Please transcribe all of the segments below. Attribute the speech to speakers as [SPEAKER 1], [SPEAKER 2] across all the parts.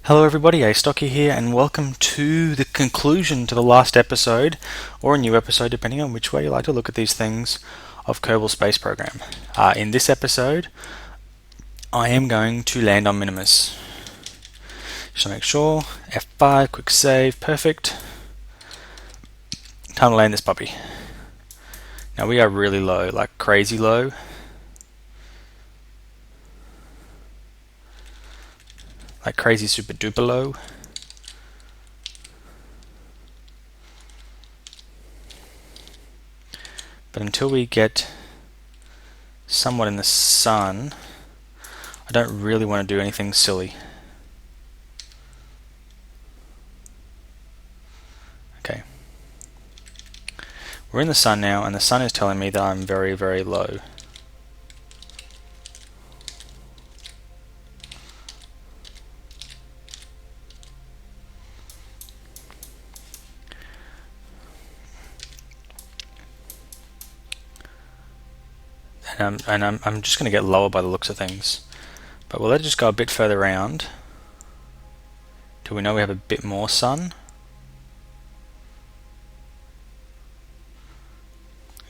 [SPEAKER 1] Hello everybody, Astocky here, and welcome to the conclusion to the last episode, or a new episode depending on which way you like to look at these things, of Kerbal Space Program. In this episode, I am going to land on Minimus. Just to make sure, F5, quick save, perfect. Time to land this puppy. Now we are really low, like crazy low. Like crazy super duper low. But until we get somewhat in the sun, I don't really want to do anything silly. Okay. We're in the sun now, and the sun is telling me that I'm very, very low. And I'm just going to get lower by the looks of things. But we'll let it just go a bit further around till we know we have a bit more sun.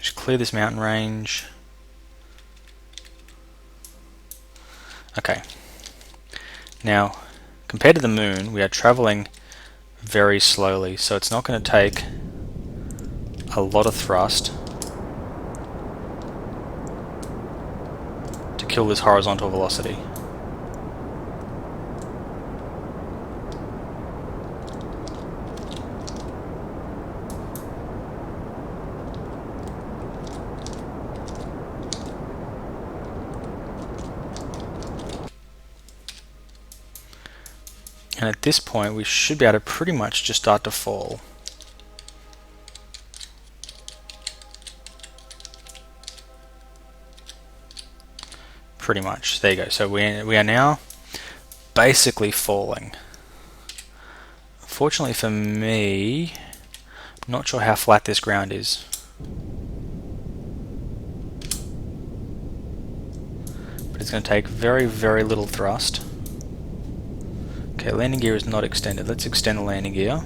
[SPEAKER 1] Just clear this mountain range. Okay. Now, compared to the moon, we are traveling very slowly, so it's not going to take a lot of thrust to kill this horizontal velocity. And at this point, we should be able to pretty much just start to fall. Pretty much. There you go. So we are now basically falling. Fortunately for me, I'm not sure how flat this ground is. But it's going to take very, very little thrust. Okay, landing gear is not extended. Let's extend the landing gear.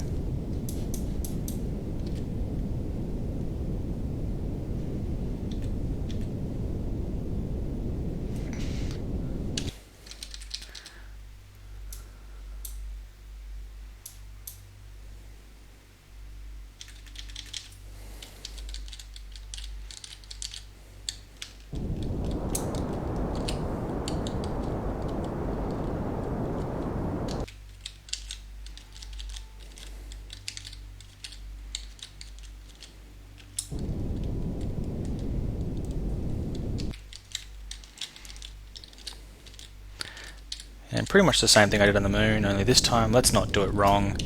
[SPEAKER 1] And pretty much the same thing I did on the moon, only this time let's not do it wrong.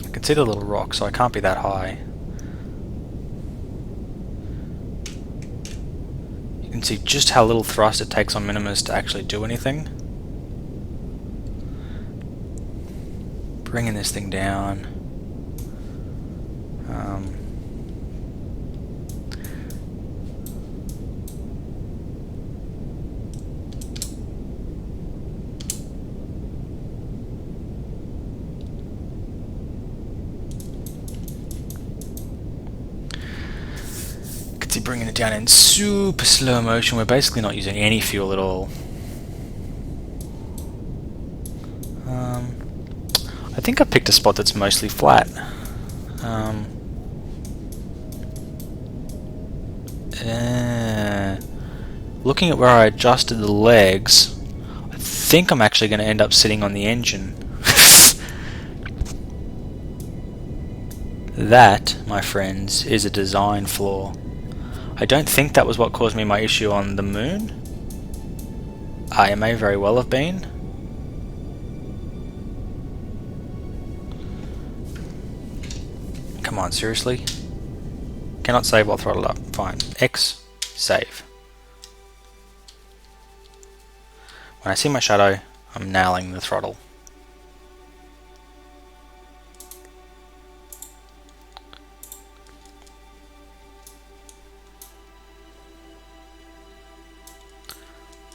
[SPEAKER 1] I can see the little rock, so I can't be that high. You can see just how little thrust it takes on Minimus to actually do anything. Bringing this thing down. Bringing it down in super slow motion. We're basically not using any fuel at all. I think I picked a spot that's mostly flat. Looking at where I adjusted the legs, I think I'm actually going to end up sitting on the engine. That, my friends, is a design flaw. I don't think that was what caused me my issue on the moon. It may very well have been. Come on, seriously? Cannot save while throttled up. Fine. X, save. When I see my shadow, I'm nailing the throttle.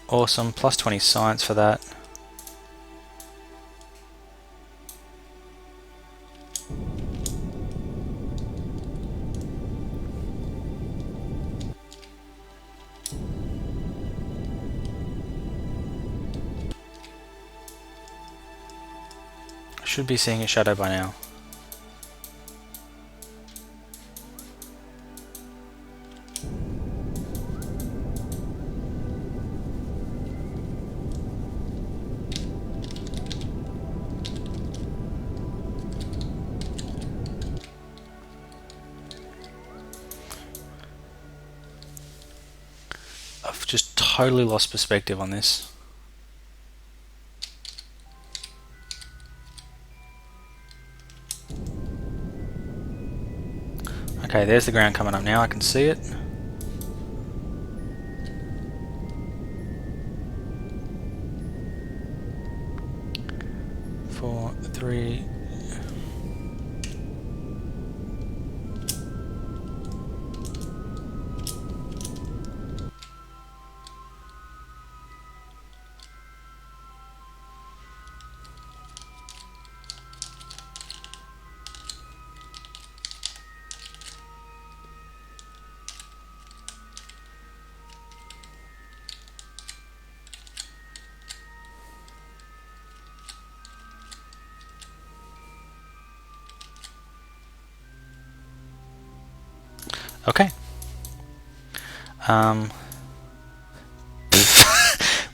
[SPEAKER 1] Awesome, plus 20 science for that. Should be seeing a shadow by now. I've just totally lost perspective on this. Okay, there's the ground coming up now, I can see it. Four, three. Okay.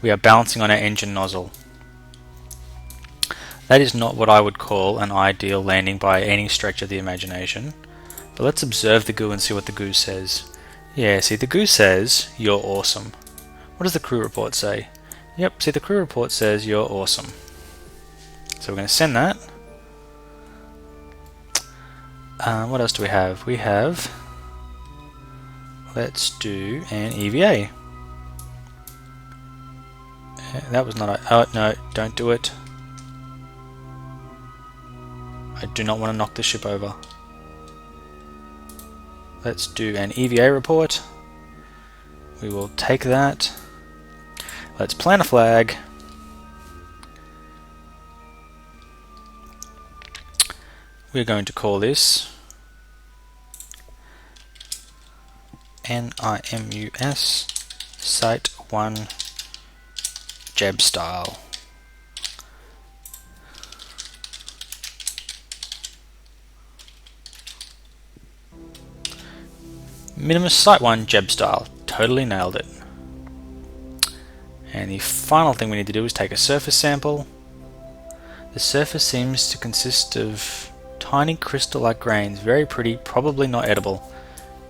[SPEAKER 1] We are balancing on our engine nozzle. That is not what I would call an ideal landing by any stretch of the imagination. But let's observe the goo and see what the goo says. Yeah, see, the goo says, "You're awesome." What does the crew report say? Yep, see, the crew report says, "You're awesome." So we're going to send that. What else do we have? We have... Let's do an EVA. That was not a... Oh, no, don't do it. I do not want to knock the ship over. Let's do an EVA report. We will take that. Let's plant a flag. We're going to call this NIMUS Site 1 Jeb Style. Minimus Site 1 Jeb Style. Totally nailed it. And the final thing we need to do is take a surface sample. The surface seems to consist of tiny crystal-like grains. Very pretty, probably not edible.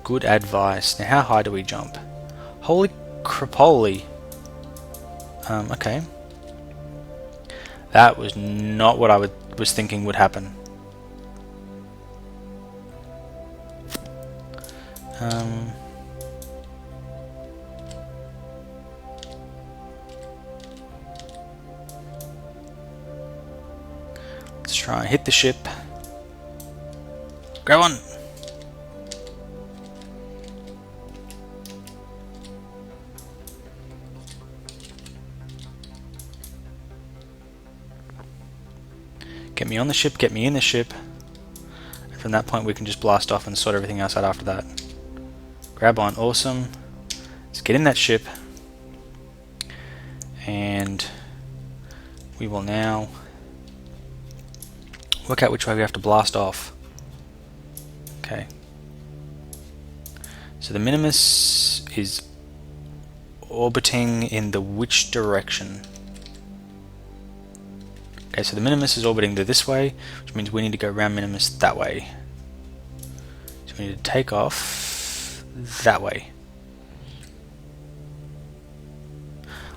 [SPEAKER 1] Good advice. Now how high do we jump? Holy crapoly. Okay. That was not what I was thinking would happen. Let's try and hit the ship. Grab on! Get me on the ship, get me in the ship. And from that point we can just blast off and sort everything else out after that. Grab on, awesome. Let's get in that ship. And we will now work out which way we have to blast off. Okay. So the Minimus is orbiting in the which direction? Okay, so the Minimus is orbiting this way, which means we need to go around Minimus that way. So we need to take off that way.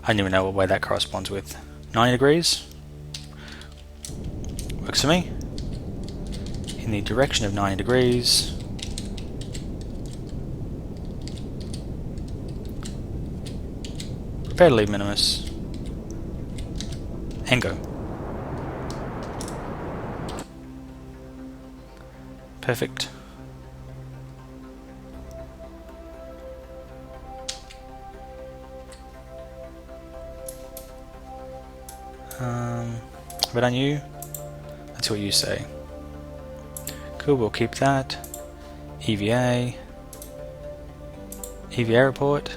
[SPEAKER 1] I don't even know what way that corresponds with. 90 degrees? Works for me. In the direction of 90 degrees. Prepare to leave Minimus. And go. Perfect. But on you, that's what you say. Cool, we'll keep that. EVA. EVA report.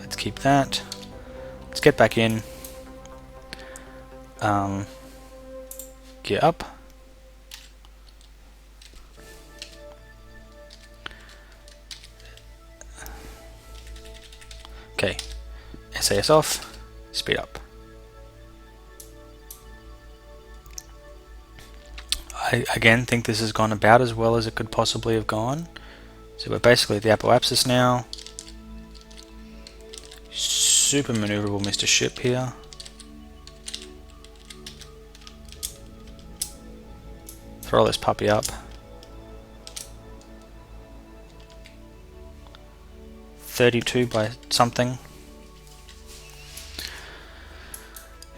[SPEAKER 1] Let's keep that. Let's get back in. gear up. Okay, SAS off, speed up. I again think this has gone about as well as it could possibly have gone. So we're basically at the apoapsis now. Super maneuverable Mr. Ship here. Throw this puppy up. 32 by something.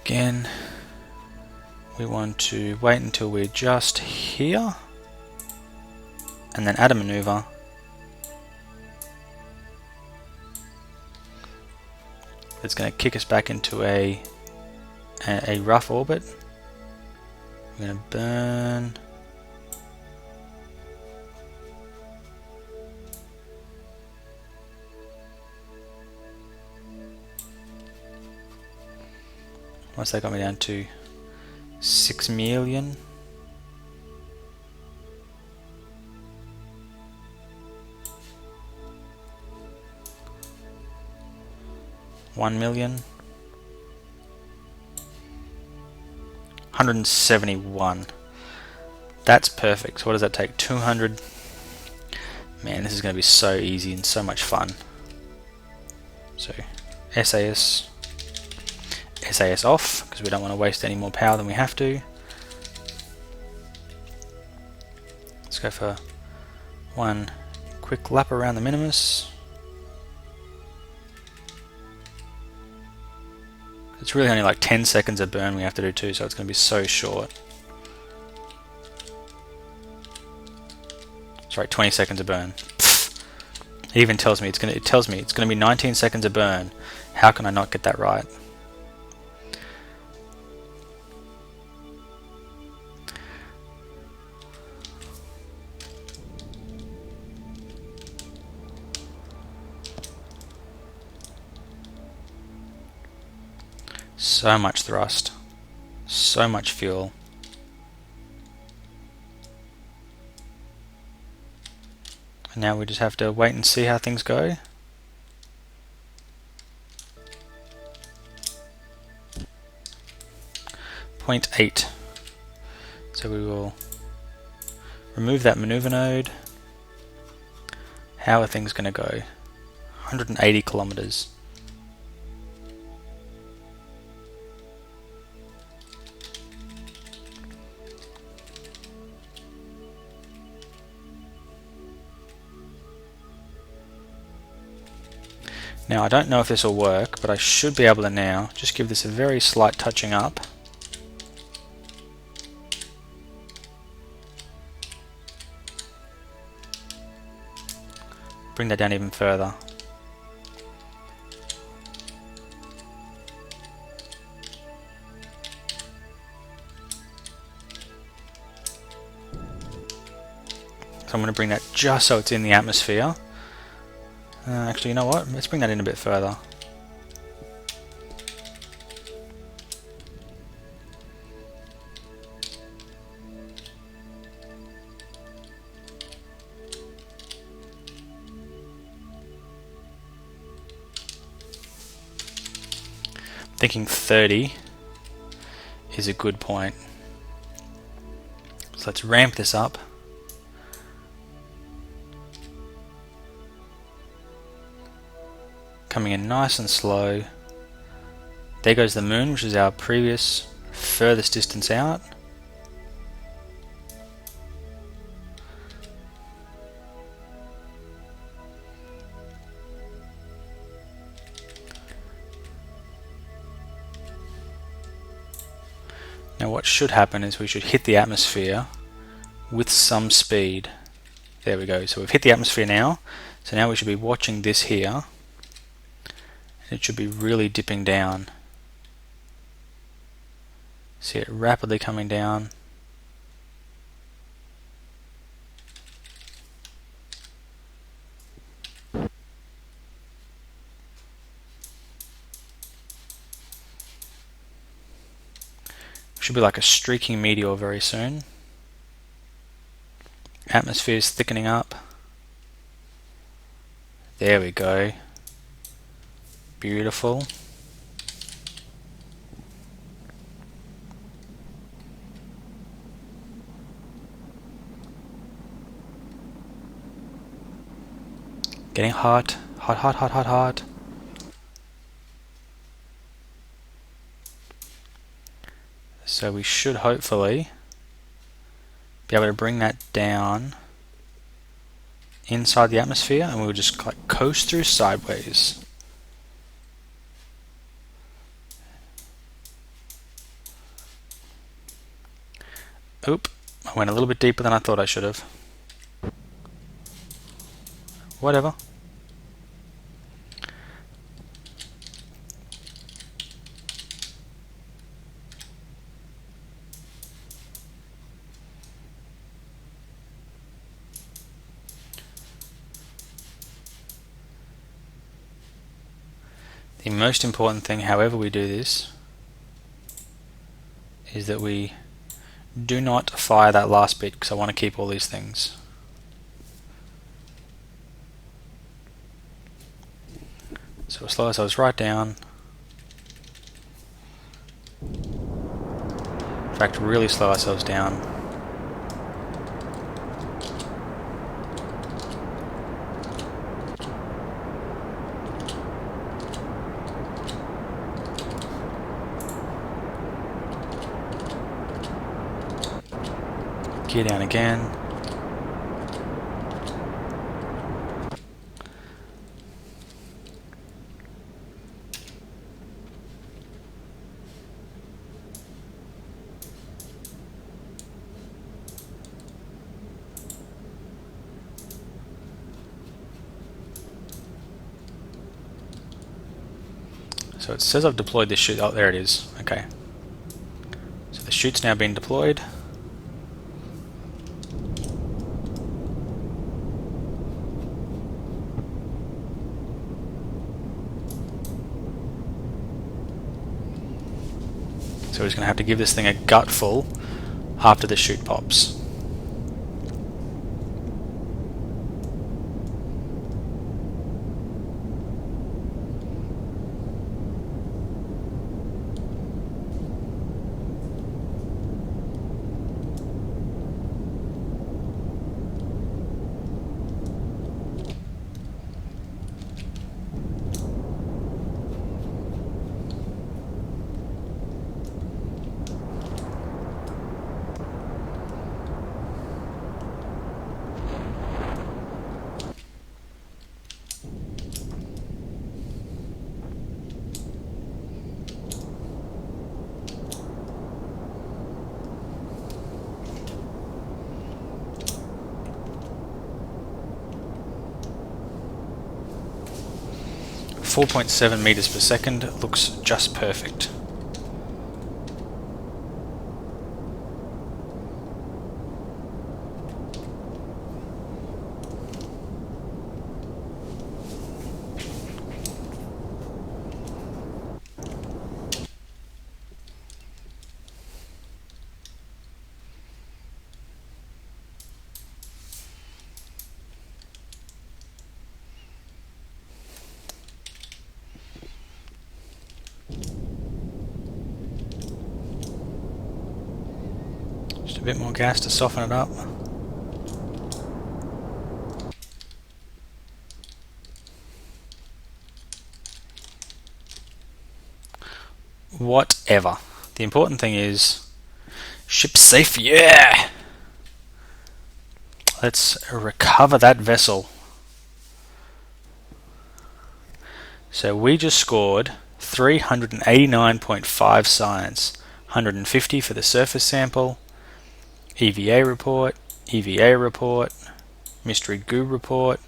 [SPEAKER 1] Again, we want to wait until we're just here and then add a maneuver. It's going to kick us back into a rough orbit. We're going to burn. What's that got me down to? 6 million. $1 million. 171. That's perfect. So what does that take? 200. Man, this is going to be so easy and so much fun. So SAS off, because we don't want to waste any more power than we have to. Let's go for one quick lap around the minimus. It's really only like 10 seconds of burn we have to do too, so it's going to be so short. Sorry, 20 seconds of burn. Pfft. It even tells me it tells me it's going to be 19 seconds of burn. How can I not get that right? So much thrust, so much fuel. And now we just have to wait and see how things go. .8. So we will remove that maneuver node. How are things going to go? 180 kilometers. Now I don't know if this will work, but I should be able to now just give this a very slight touching up. Bring that down even further. So I'm going to bring that just so it's in the atmosphere. Actually, you know what? Let's bring that in a bit further. Thinking 30 is a good point. So let's ramp this up. Coming in nice and slow. There goes the moon, which is our previous furthest distance out. Now what should happen is we should hit the atmosphere with some speed. There we go. So we've hit the atmosphere now. So now we should be watching this here. It should be really dipping down. See it rapidly coming down. Should be like a streaking meteor very soon. Atmosphere's thickening up. There we go. Beautiful. Getting hot. Hot, hot, hot, hot, hot. So we should hopefully be able to bring that down inside the atmosphere, and we'll just like coast through sideways. Oop, I went a little bit deeper than I thought I should have. Whatever. The most important thing, however we do this, is that we do not fire that last bit, because I want to keep all these things. So we'll slow ourselves right down. In fact, really slow ourselves down. Gear down again. So it says I've deployed this chute. Oh, there it is. Okay. So the chute's now been deployed. So we're just going to have to give this thing a gutful after the chute pops. .7 meters per second looks just perfect. Just a bit more gas to soften it up. Whatever. The important thing is ship safe, yeah! Let's recover that vessel. So we just scored 389.5 science, 150 for the surface sample, EVA report, mystery goo report,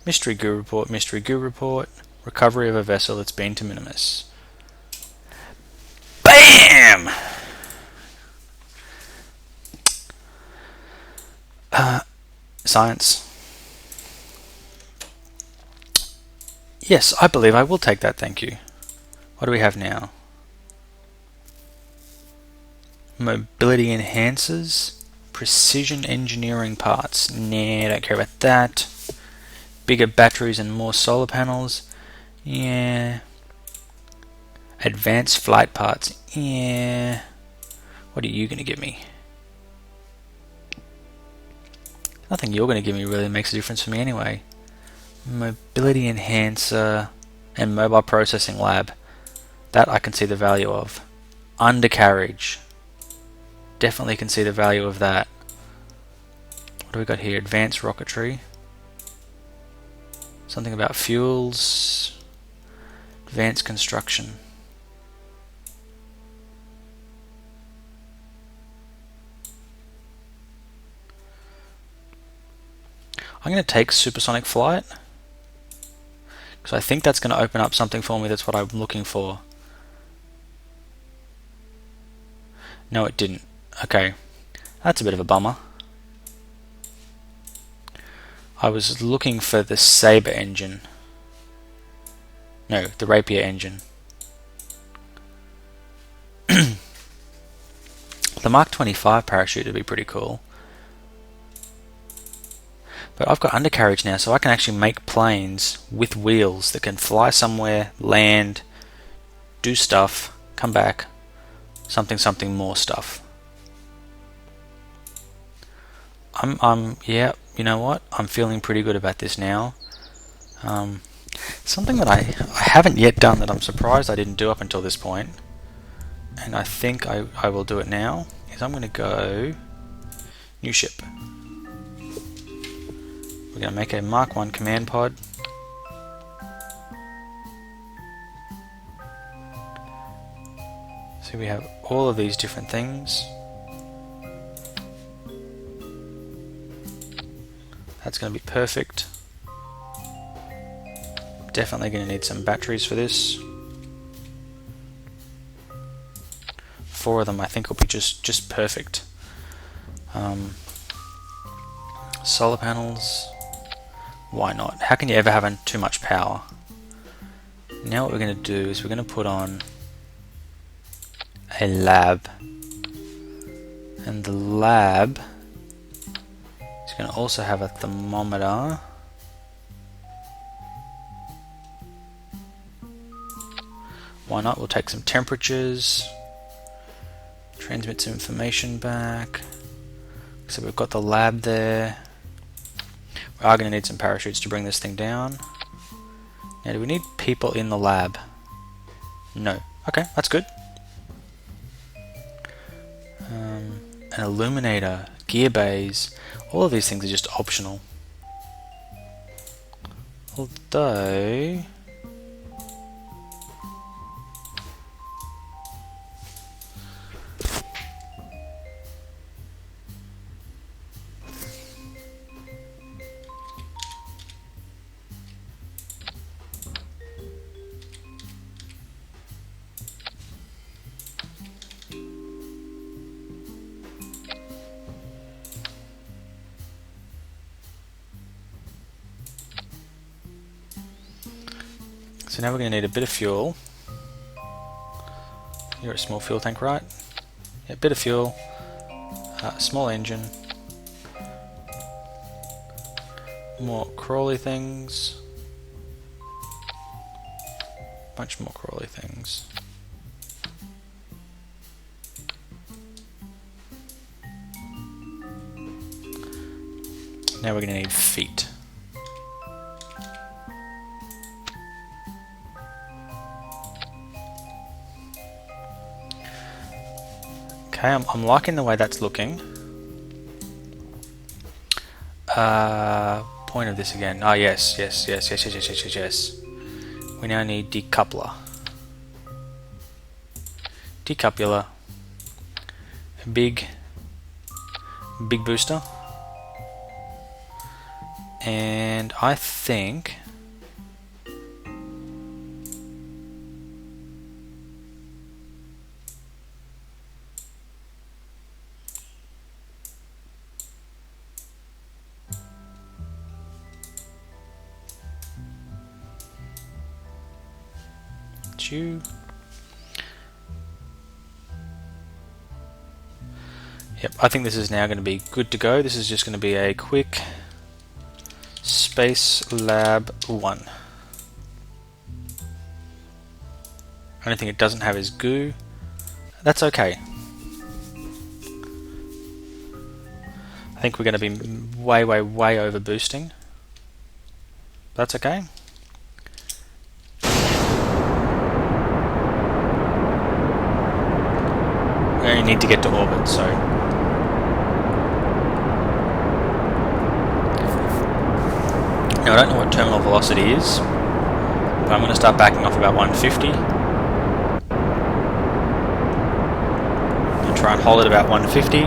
[SPEAKER 1] mystery goo report, mystery goo report, recovery of a vessel that's been to Minimus. BAM! Science. Yes, I believe I will take that, thank you. What do we have now? Mobility enhancers. Precision engineering parts. Nah, don't care about that. Bigger batteries and more solar panels. Yeah. Advanced flight parts. Yeah. What are you going to give me? Nothing you're going to give me really makes a difference for me anyway. Mobility enhancer and mobile processing lab. That I can see the value of. Undercarriage. Definitely can see the value of that. What do we got here? Advanced rocketry. Something about fuels. Advanced construction. I'm going to take supersonic flight because I think that's going to open up something for me. That's what I'm looking for. No, it didn't. Okay, that's a bit of a bummer. I was looking for the Sabre engine. No, the Rapier engine. The Mark 25 parachute would be pretty cool. But I've got undercarriage now, so I can actually make planes with wheels that can fly somewhere, land, do stuff, come back, something more stuff. Yeah, you know what? I'm feeling pretty good about this now. Something that I haven't yet done that I'm surprised I didn't do up until this point, and I think I will do it now, is I'm going to go new ship. We're going to make a Mark 1 command pod. So we have all of these different things. That's going to be perfect. Definitely going to need some batteries for this. 4 of them I think will be just perfect. Solar panels. Why not? How can you ever have too much power? Now what we're going to do is we're going to put on a lab, and the lab is going to also have a thermometer. Why not? We'll take some temperatures, transmit some information back. So we've got the lab there. We are going to need some parachutes to bring this thing down. Now, do we need people in the lab? No. Okay, that's good. An illuminator, gear bays, all of these things are just optional. Although... So now we're going to need a bit of fuel. You're a small fuel tank, right? Yeah, a bit of fuel, small engine, more crawly things, bunch more crawly things. Now we're going to need feet. Okay, I'm liking the way that's looking. Point of this again. Ah, yes. We now need decoupler. Decoupler. Big booster. And I think you. Yep, I think this is now going to be good to go. This is just going to be a quick Space Lab 1. Only thing it doesn't have is goo. That's okay. I think we're going to be way over boosting. That's okay. We only need to get to orbit, so now I don't know what terminal velocity is, but I'm going to start backing off about 150 and try and hold it about 150.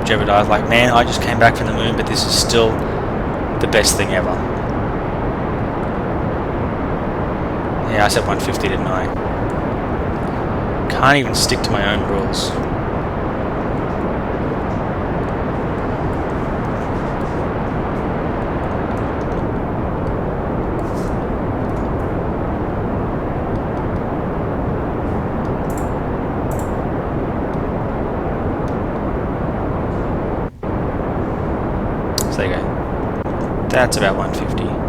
[SPEAKER 1] Jebediah's like, man, I just came back from the moon, but this is still the best thing ever. Yeah, I said 150, didn't I? Can't even stick to my own rules. So there you go. That's about 150.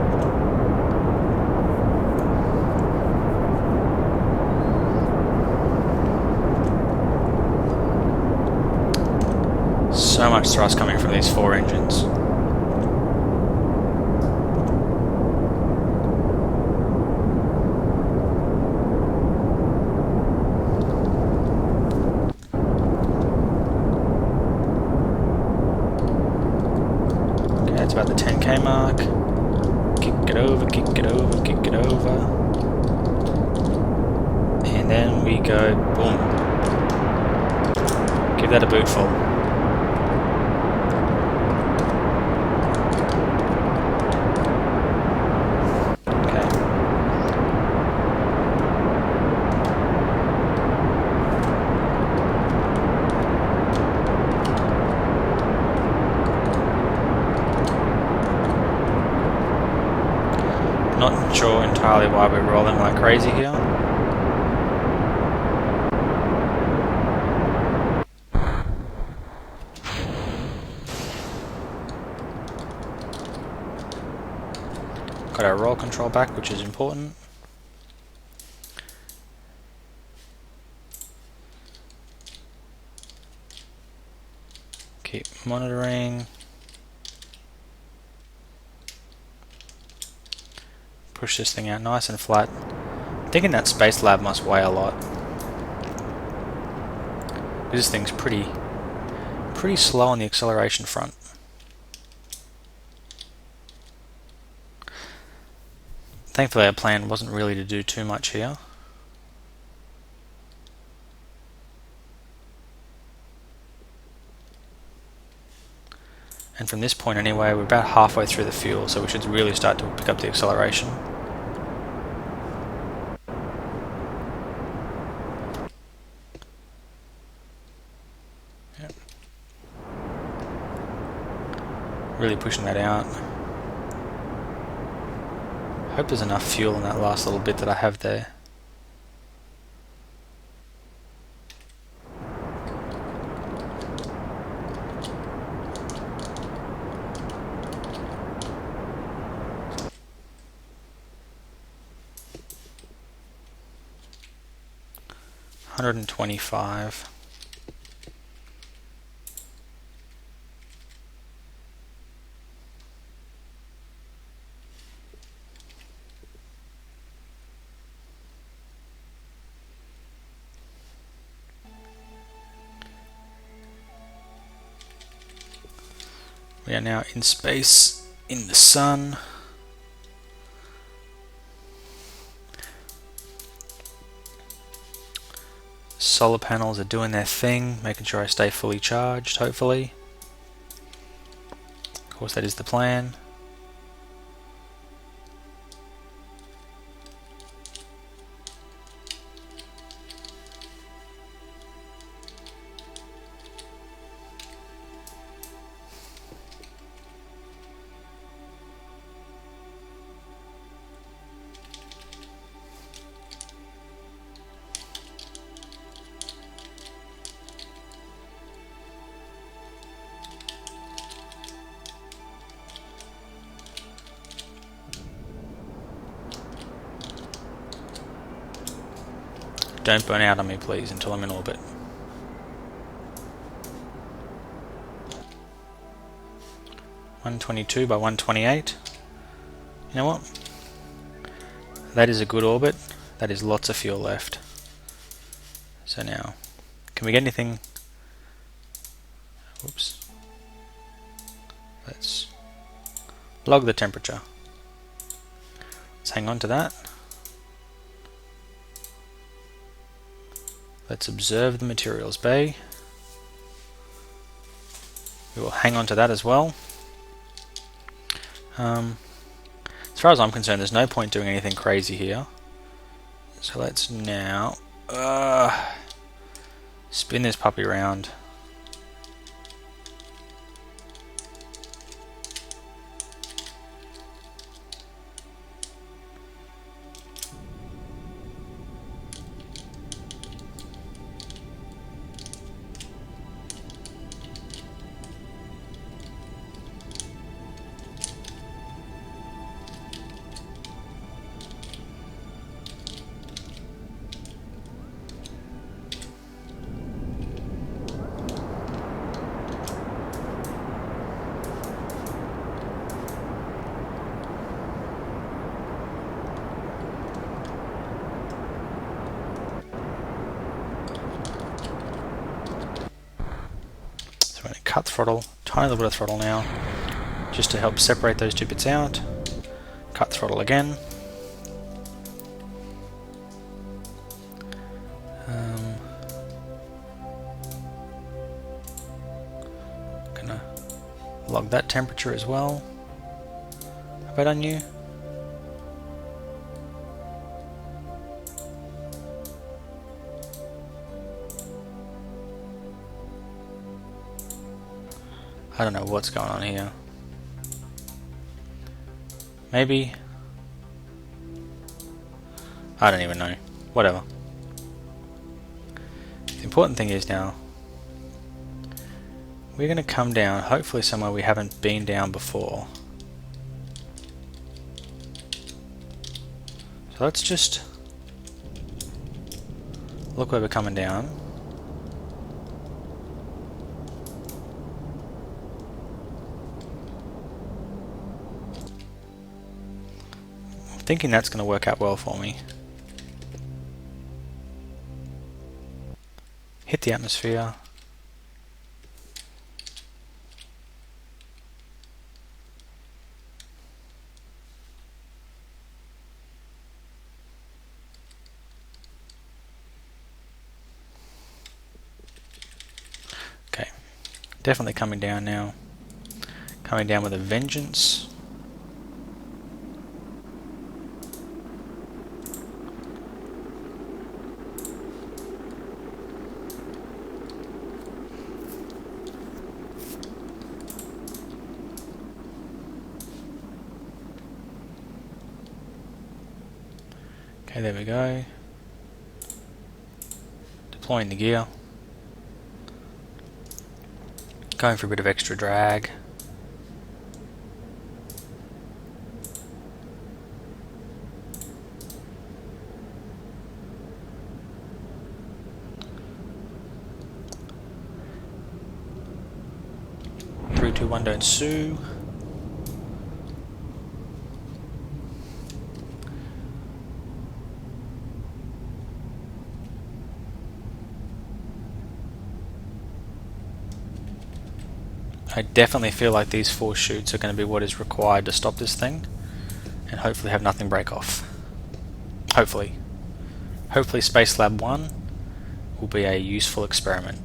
[SPEAKER 1] So much thrust coming from these 4 engines. Okay, that's about the 10k mark. Kick it over, kick it over, kick it over. And then we go boom. Give that a bootful. Not sure entirely why we're rolling like crazy here. Got our roll control back, which is important. Keep monitoring. Push this thing out nice and flat. I'm thinking that Space Lab must weigh a lot. This thing's pretty slow on the acceleration front. Thankfully our plan wasn't really to do too much here. And from this point anyway, we're about halfway through the fuel, so we should really start to pick up the acceleration. Yep. Really pushing that out. Hope there's enough fuel in that last little bit that I have there. $125. We are now in space, in the sun. Solar panels are doing their thing, making sure I stay fully charged, hopefully. Of course, that is the plan. Don't burn out on me, please, until I'm in orbit. (122 by 128). You know what? That is a good orbit. That is lots of fuel left. So now, can we get anything? Whoops. Let's log the temperature. Let's hang on to that. Let's observe the materials bay. We will hang on to that as well. As far as I'm concerned, there's no point doing anything crazy here. So let's now spin this puppy around. So we're going to cut throttle, tiny little bit of throttle now, just to help separate those two bits out. Cut throttle again. Gonna log that temperature as well. Have I done you? I don't know what's going on here. Maybe. I don't even know. Whatever. The important thing is now, we're going to come down, hopefully somewhere we haven't been down before. So let's just look where we're coming down. I'm thinking that's going to work out well for me. Hit the atmosphere. Okay, definitely coming down now. Coming down with a vengeance. Okay, there we go. Deploying the gear. Going for a bit of extra drag. Three, two, one, don't sue. I definitely feel like these 4 chutes are going to be what is required to stop this thing, and hopefully have nothing break off. Hopefully. Hopefully Space Lab 1 will be a useful experiment.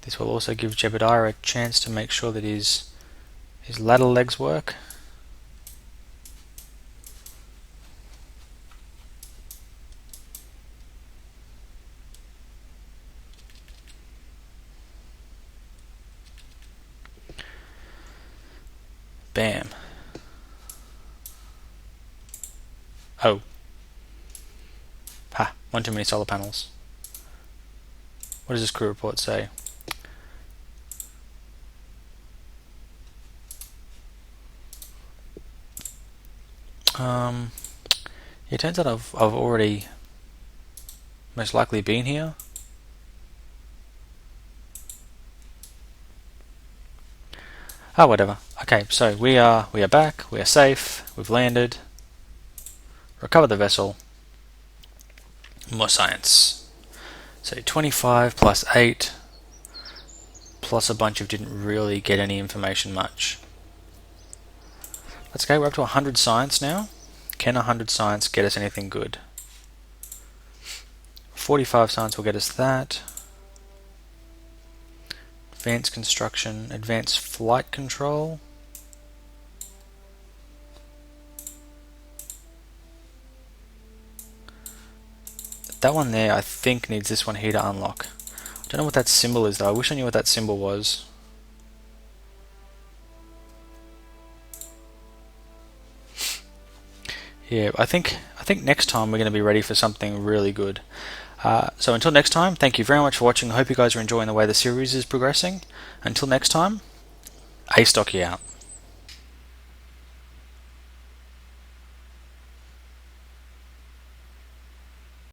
[SPEAKER 1] This will also give Jebediah a chance to make sure that his ladder legs work. Bam. Oh. Ha, one too many solar panels. What does this crew report say? It turns out I've already most likely been here. Oh, whatever. Okay, so we are back. We are safe. We've landed. Recovered the vessel. More science. So 25 plus 8 plus a bunch of didn't really get any information much. Let's go. We're up to 100 science now. Can 100 science get us anything good? 45 science will get us that. Advanced construction, advanced flight control. That one there, I think, needs this one here to unlock. I don't know what that symbol is though. I wish I knew what that symbol was. Yeah, I think next time we're going to be ready for something really good. So until next time, thank you very much for watching. I hope you guys are enjoying the way the series is progressing. Until next time, Astocky out.